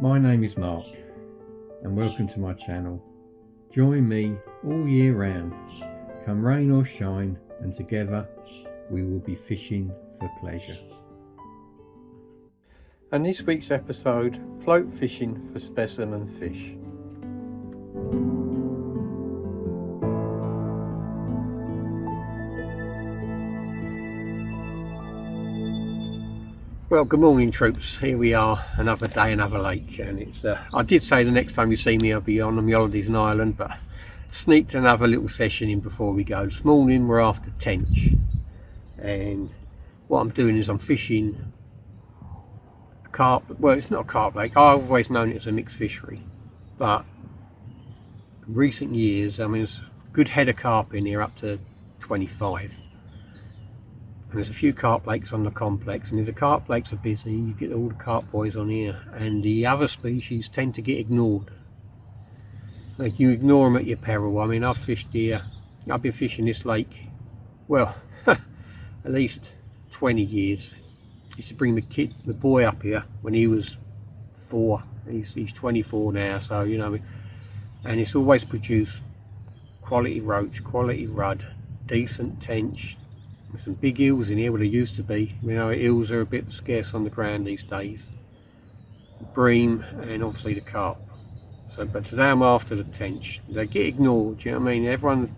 My name is Mark and welcome to my channel. Join me all year round, come rain or shine, and together we will be fishing for pleasure. And this week's episode, float fishing for specimen fish. Well, good morning troops. Here we are, another day, another lake, and it's I did say the next time you see me I'll be on my holidays in Ireland, but sneaked another little session in before we go. This morning we're after tench, and what I'm doing is I'm fishing a carp. Well, it's not a carp lake. I've always known it as a mixed fishery, but in recent years, I mean, there's a good head of carp in here, up to 25. And there's a few carp lakes on the complex, and if the carp lakes are busy, you get all the carp boys on here, and the other species tend to get ignored. Like, you ignore them at your peril. I mean, I've fished here, I've been fishing this lake, well, at least 20 years. I used to bring the boy up here when he was 4. He's 24 now, so you know, and it's always produced quality roach, quality rudd, decent tench. There's some big eels in here where there used to be. You know, eels are a bit scarce on the ground these days. Bream, and obviously the carp. So, but today I'm after the tench. They get ignored, you know what I mean? Everyone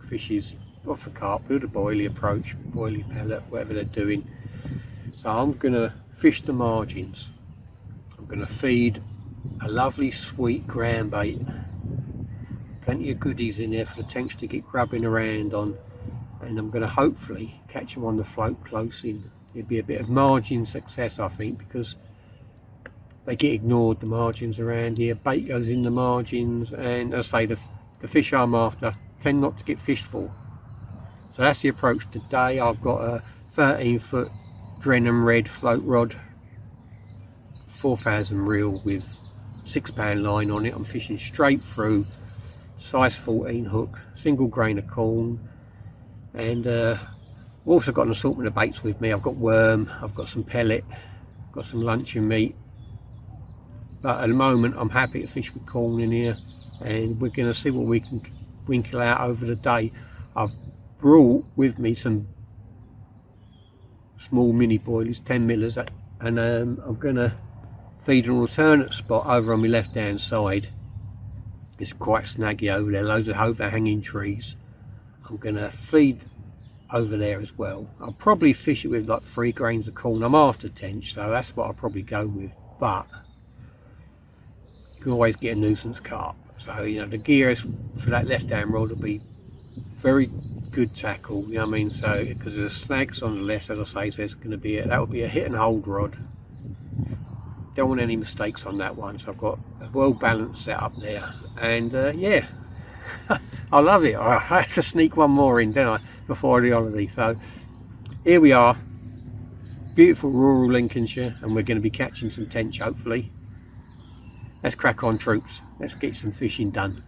fishes off the carp, do the boilie approach, boilie pellet, whatever they're doing. So I'm gonna fish the margins. I'm gonna feed a lovely sweet ground bait. Plenty of goodies in there for the tench to get grubbing around on. And I'm going to hopefully catch them on the float close in. It'd be a bit of margin success, I think, because they get ignored, the margins around here. Bait goes in the margins, and as I say, the fish I'm after tend not to get fished for. So that's the approach today. I've got a 13-foot Drenham red float rod, 4,000 reel with 6-pound line on it. I'm fishing straight through, size 14 hook, single grain of corn. And I've also got an assortment of baits with me. I've got worm, I've got some pellet, I've got some luncheon meat. But at the moment I'm happy to fish with corn in here, and we're going to see what we can winkle out over the day. I've brought with me some small mini boilies, 10 millers, and I'm going to feed an alternate spot over on my left hand side. It's quite snaggy over there, loads of overhanging trees. I'm going to feed over there as well. I'll probably fish it with like 3 grains of corn. I'm after tench, so that's what I'll probably go with. But you can always get a nuisance carp. So, you know, the gear is, for that left-hand rod, will be very good tackle. You know what I mean? So, because there's snags on the left, as I say, so it's going to be that will be a hit and hold rod. Don't want any mistakes on that one. So I've got a well-balanced setup there, and yeah. I love it. I had to sneak one more in, didn't I, before the holiday. So here we are, beautiful rural Lincolnshire, and we're going to be catching some tench hopefully. Let's crack on troops, let's get some fishing done.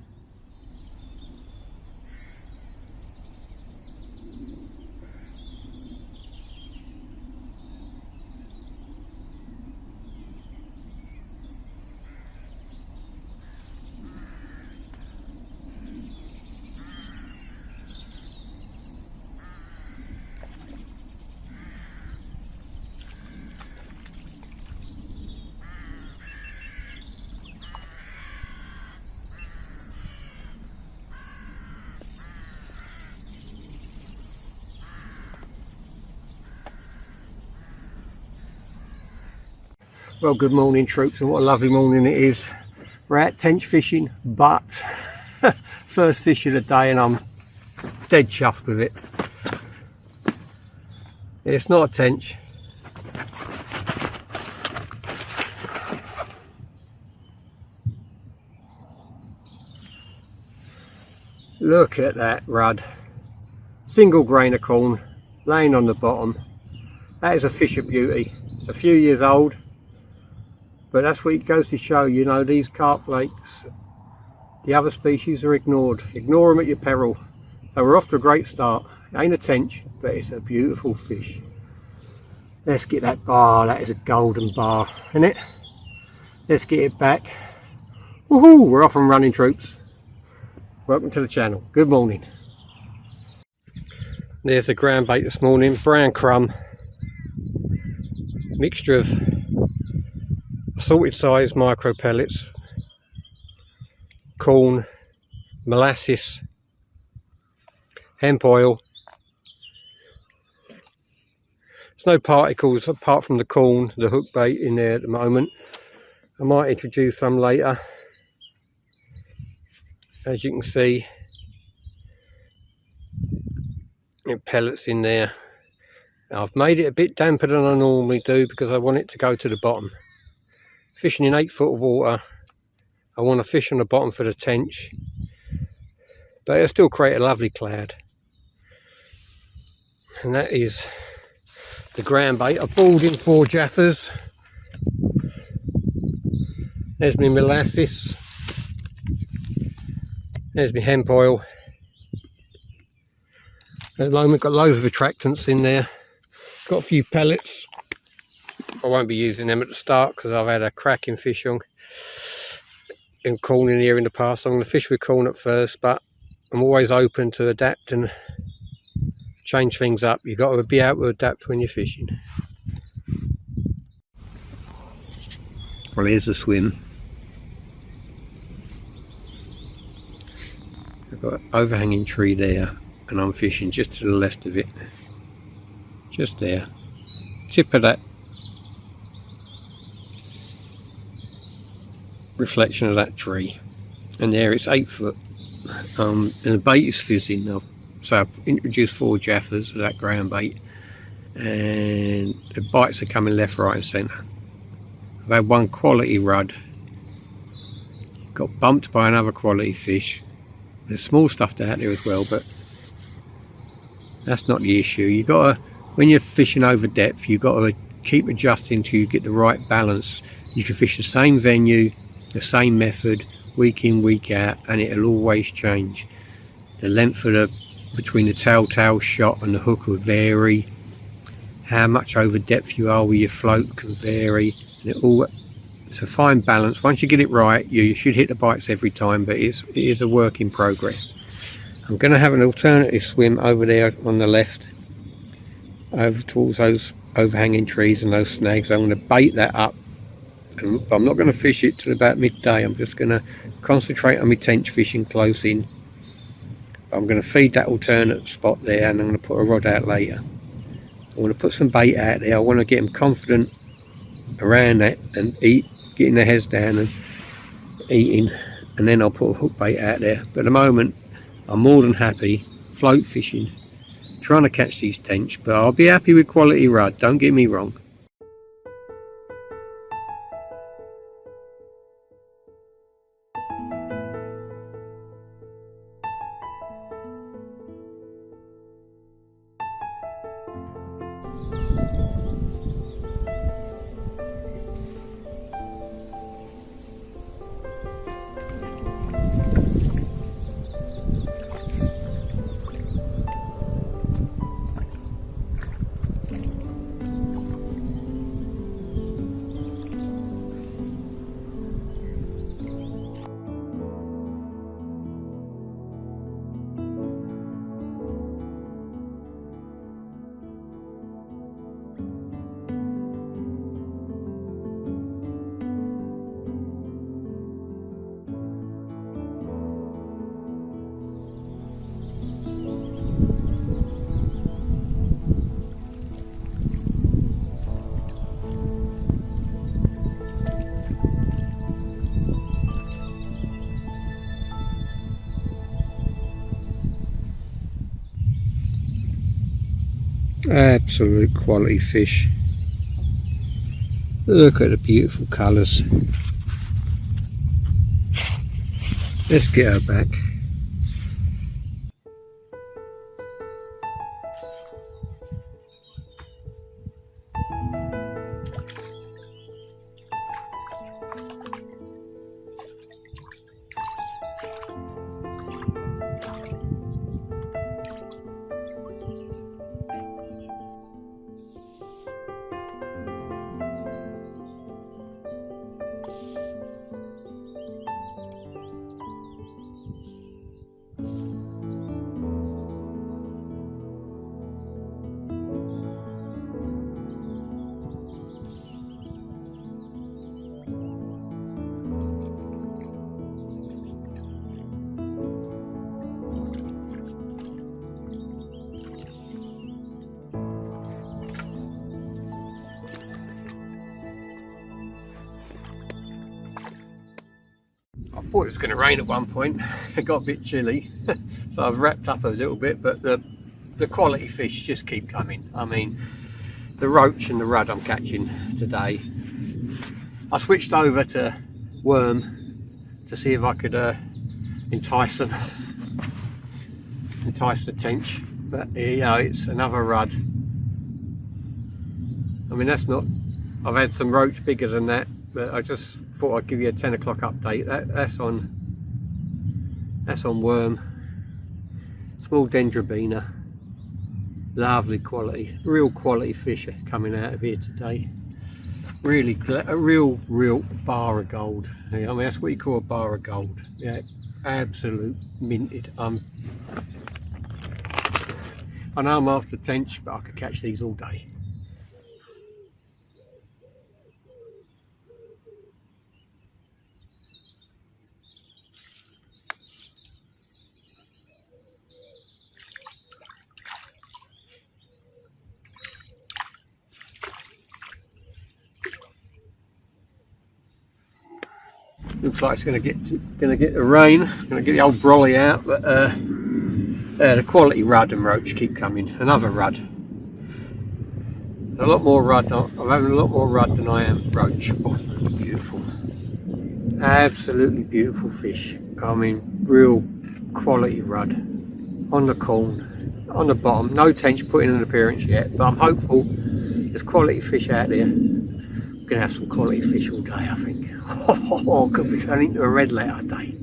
Well, good morning troops, and what a lovely morning it is. We're out tench fishing, but first fish of the day, and I'm dead chuffed with it. It's not a tench. Look at that rudd. Single grain of corn laying on the bottom. That is a fish of beauty. It's a few years old. But that's what it goes to show, you know, these carp lakes, the other species are ignored. Ignore them at your peril. So we're off to a great start. It ain't a tench, but it's a beautiful fish. Let's get that bar. That is a golden bar, isn't it? Let's get it back. Woohoo! We're off and running, troops. Welcome to the channel. Good morning. There's the ground bait this morning. Brown crumb. Mixture of assorted size micro pellets, corn, molasses, hemp oil. There's no particles apart from the corn, the hook bait in there at the moment. I might introduce some later. As you can see, pellets in there. I've made it a bit damper than I normally do because I want it to go to the bottom. Fishing in 8 foot of water, I want to fish on the bottom for the tench, but it'll still create a lovely cloud. And that is the ground bait. I've balled in 4 jaffers. There's my molasses. There's my hemp oil. At the moment got loads of attractants in there. Got a few pellets. I won't be using them at the start because I've had a cracking fish on and corn in here in the past. I'm going to fish with corn at first, but I'm always open to adapt and change things up. You've got to be able to adapt when you're fishing. Well, here's the swim. I've got an overhanging tree there and I'm fishing just to the left of it. Just there. Tip of that reflection of that tree. And there it's 8 foot. And the bait is fizzing. So I've introduced 4 jaffers of that ground bait. And the bites are coming left, right and centre. I've had one quality rudd. Got bumped by another quality fish. There's small stuff out there as well, but that's not the issue. You got to, when you're fishing over depth, you've got to keep adjusting till you get the right balance. You can fish the same venue, the same method, week in, week out, and it'll always change. The length of the between the telltale shot and the hook will vary. How much over depth you are with your float can vary. And it's a fine balance. Once you get it right, you should hit the bites every time, but it is a work in progress. I'm going to have an alternative swim over there on the left, over towards those overhanging trees and those snags. I'm going to bait that up, and I'm not going to fish it till about midday. I'm just going to concentrate on my tench fishing close in. I'm going to feed that alternate spot there, and I'm going to put a rod out later. I want to put some bait out there. I want to get them confident around that and getting their heads down and eating, and then I'll put a hook bait out there. But at the moment I'm more than happy float fishing, trying to catch these tench, but I'll be happy with quality rudd, don't get me wrong. Absolute quality fish. Look at the beautiful colours. Let's get her back. thought it was going to rain at one point. It got a bit chilly, so I've wrapped up a little bit, but the quality fish just keep coming. I mean, the roach and the rudd I'm catching today. I switched over to worm to see if I could entice the tench, but it's another rudd. I mean, that's not, I've had some roach bigger than that, but I just thought I'd give you a 10 o'clock update. That's on worm, small dendrobina, lovely quality, real quality fish are coming out of here today. Really, a real bar of gold. I mean, that's what you call a bar of gold. Yeah, absolute minted. I know I'm after tench, but I could catch these all day. Looks like it's going to get the rain. Going to get the old brolly out, but the quality rudd and roach keep coming. Another rudd. A lot more rudd. I'm having a lot more rudd than I am roach. Oh, beautiful, absolutely beautiful fish. I mean, real quality rudd on the corn, on the bottom. No tench put in an appearance yet, but I'm hopeful. There's quality fish out there. We're gonna have some quality fish all day, I think. Oh, could be turning into a red letter day.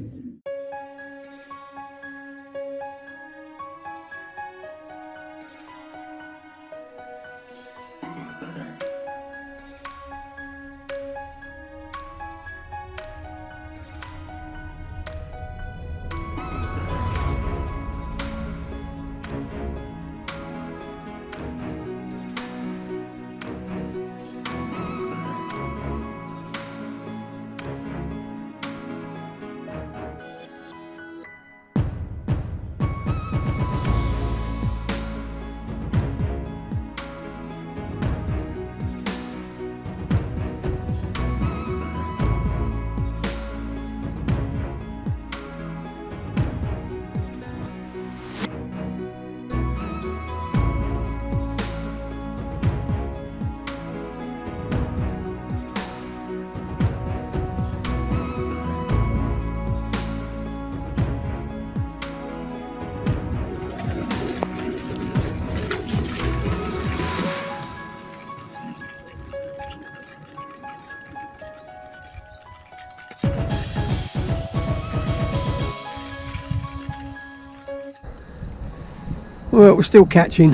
Well, we're still catching.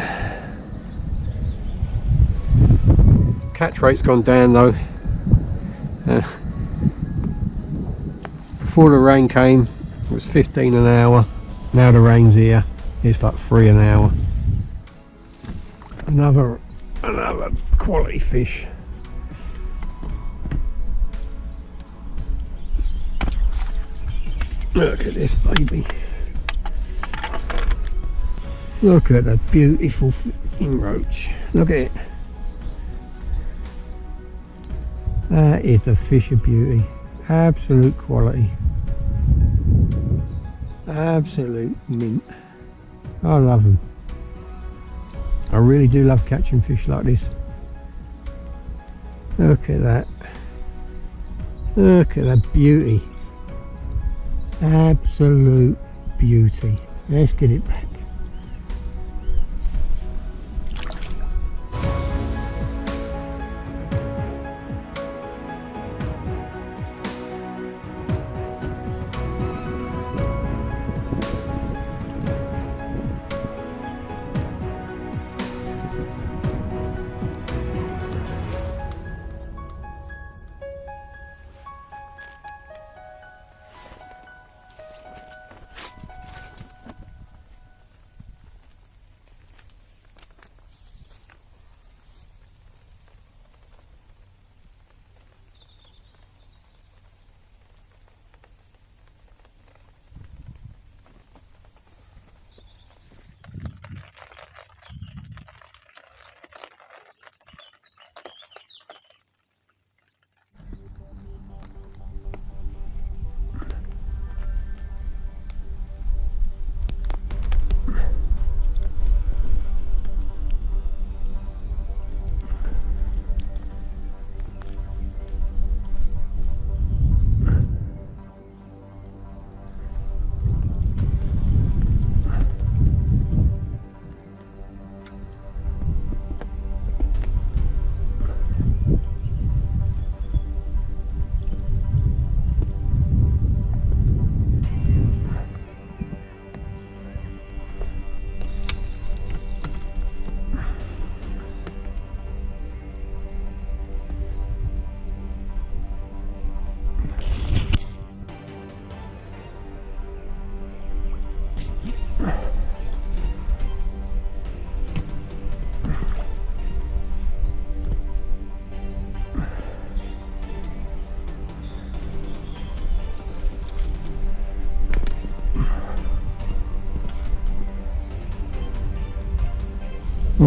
Catch rate's gone down though. Before the rain came, it was 15 an hour. Now the rain's here, it's like 3 an hour. Another quality fish. Look at this baby. Look at the beautiful roach. Look at it. That is a fish of beauty. Absolute quality. Absolute mint. I love them. I really do love catching fish like this. Look at that. Look at that beauty. Absolute beauty. Let's get it back.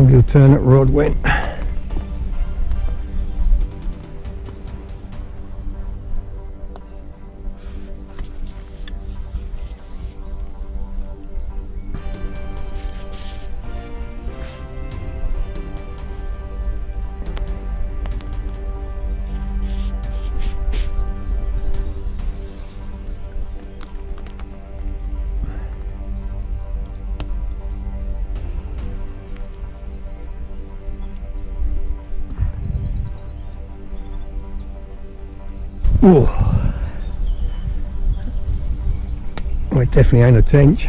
long the alternate rod went. Ooh. Well, it definitely ain't a tench.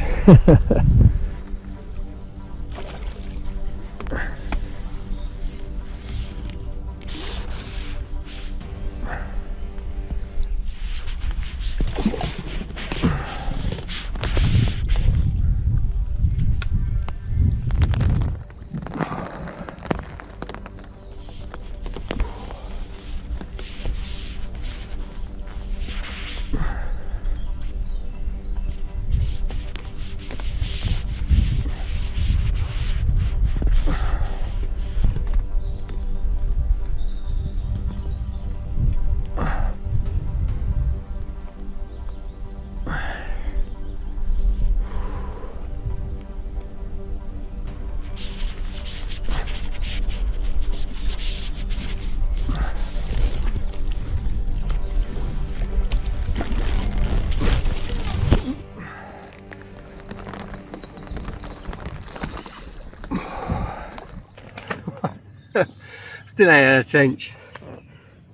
Still ain't a tench,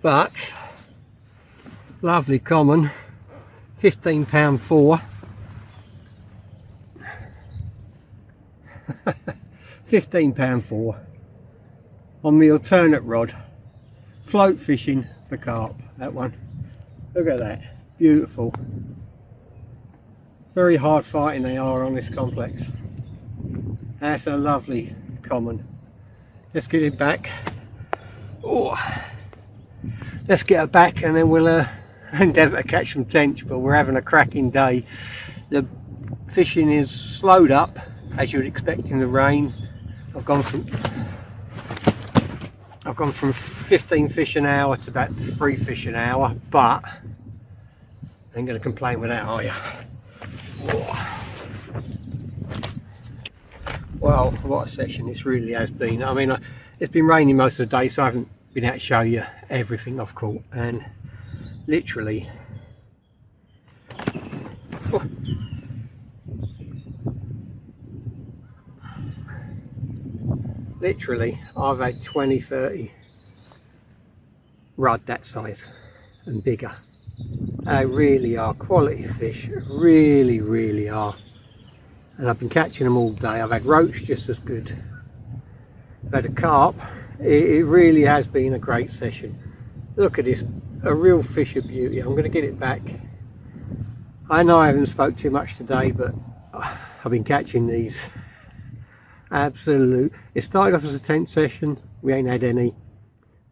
but lovely common, £15 4. £15 4 on the alternate rod, float fishing for carp. That one, look at that, beautiful. Very hard fighting they are on this complex. That's a lovely common. Let's get it back. Oh, let's get it back and then we'll endeavour to catch some tench, but we're having a cracking day. The fishing is slowed up as you would expect in the rain. I've gone from 15 fish an hour to about 3 fish an hour, but I ain't going to complain with that, are you? Oh. Well, what a session this really has been. I mean, it's been raining most of the day, so I haven't been able to show you everything I've caught, and literally I've had 20-30 rudd that size and bigger. They really are quality fish, really are. And I've been catching them all day. I've had roach just as good. I've had a carp. It really has been a great session. Look at this, a real fish of beauty. I'm going to get it back. I know I haven't spoke too much today, but I've been catching these. Absolute. It started off as a tent session. We ain't had any,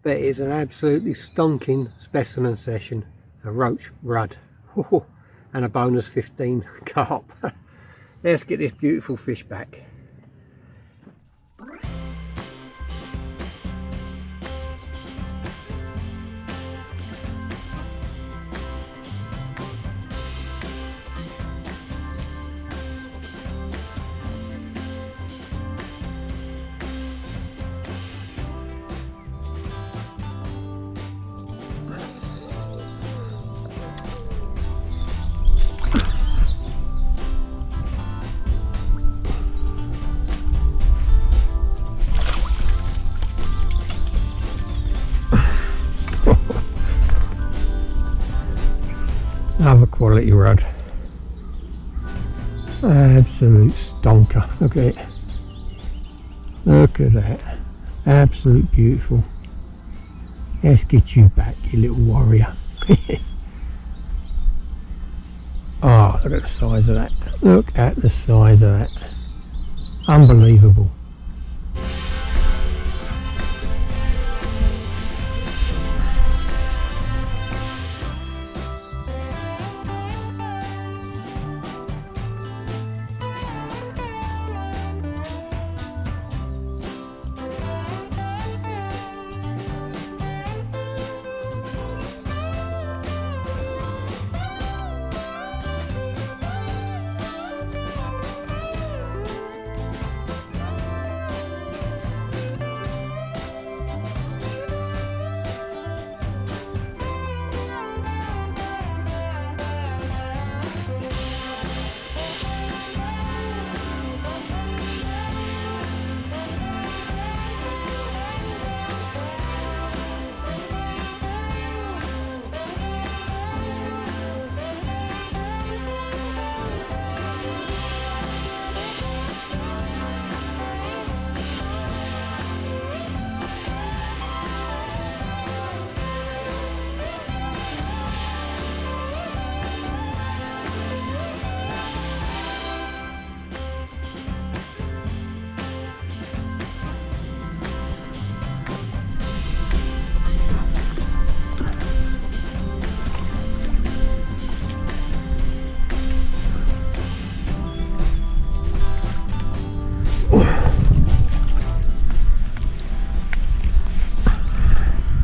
but it's an absolutely stonking specimen session. A roach, rudd, and a bonus 15 carp. Let's get this beautiful fish back. Another quality rod. Absolute stonker. Look at it. Look at that. Absolute beautiful. Let's get you back, you little warrior. Oh, look at the size of that. Look at the size of that. Unbelievable.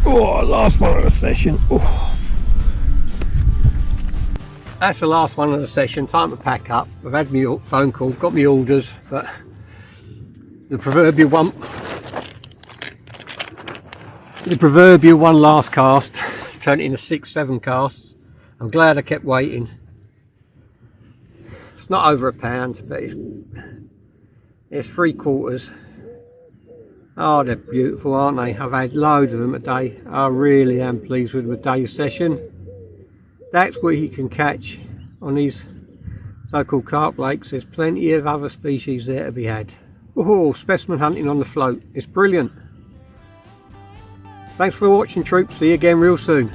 Oh, last one of the session. Oh. That's the last one of the session. Time to pack up. I've had my phone call, got my orders, but the proverbial one last cast turned into 6-7 casts. I'm glad I kept waiting. It's not over £1, but it's 3/4. Oh, they're beautiful, aren't they? I've had loads of them today. I really am pleased with my day's session. That's what you can catch on these so-called carp lakes. There's plenty of other species there to be had. Oh, specimen hunting on the float. It's brilliant. Thanks for watching, troops. See you again real soon.